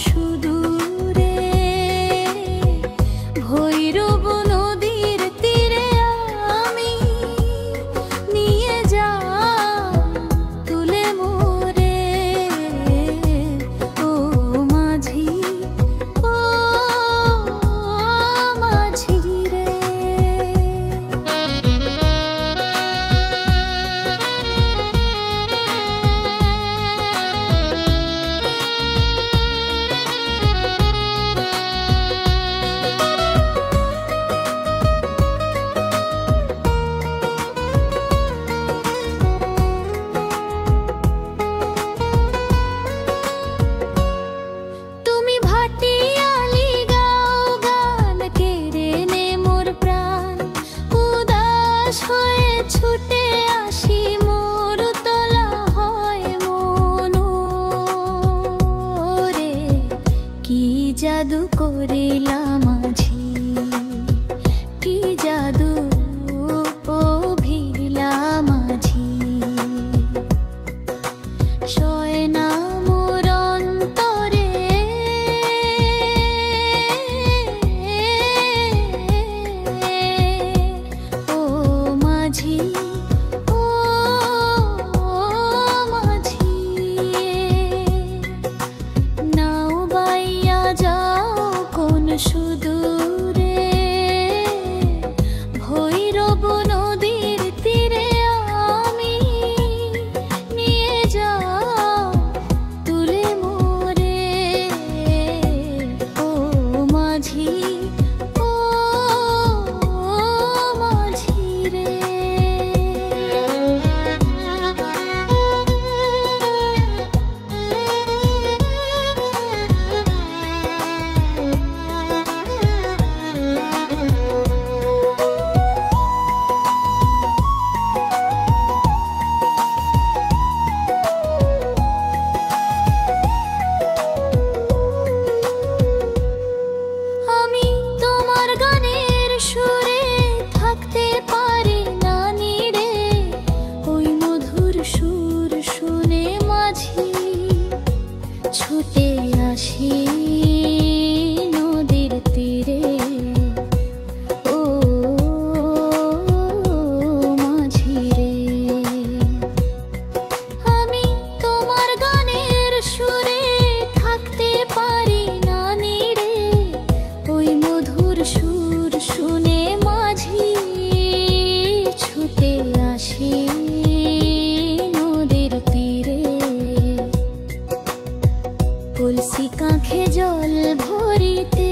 সুদূরে ভৈরব নদীর তীরে আমি নিয়ে যা তুলে মোরে ও মাঝি ও মাঝি রে। তুমি ভাটিয়ালি গাও গান কেড়ে নে মোর প্রাণ, উদাস হয়ে ছুটে আসি মোর তোলা হয় মন রে। কি জাদু করিলা মাঝি, কি জাদু ও ভিড়লা মাঝি, শয় না মোর অন্তরে ও মাঝি ও মাঝি। নাও বাইয়া যাও কোন সুদূরে ভৈরব নদীর তীরে আমি নিয়ে যাও তুলে মোরে ও মাঝি ও মাঝি রে। আমি তোমার গানের সুরে থাকতে পারি না নিরে, ওই মধুর সুর শুনে মাঝি ছুটে আসি নদীর তীরে ও মাঝি রে। আমি তোমার গানের সুরে থাকতে পারি না নিরে, ওই মধুর সুর শুনে মাঝি ছুটে আসি নদীর তীরে। কলসি কাঁখে জল ভরিতে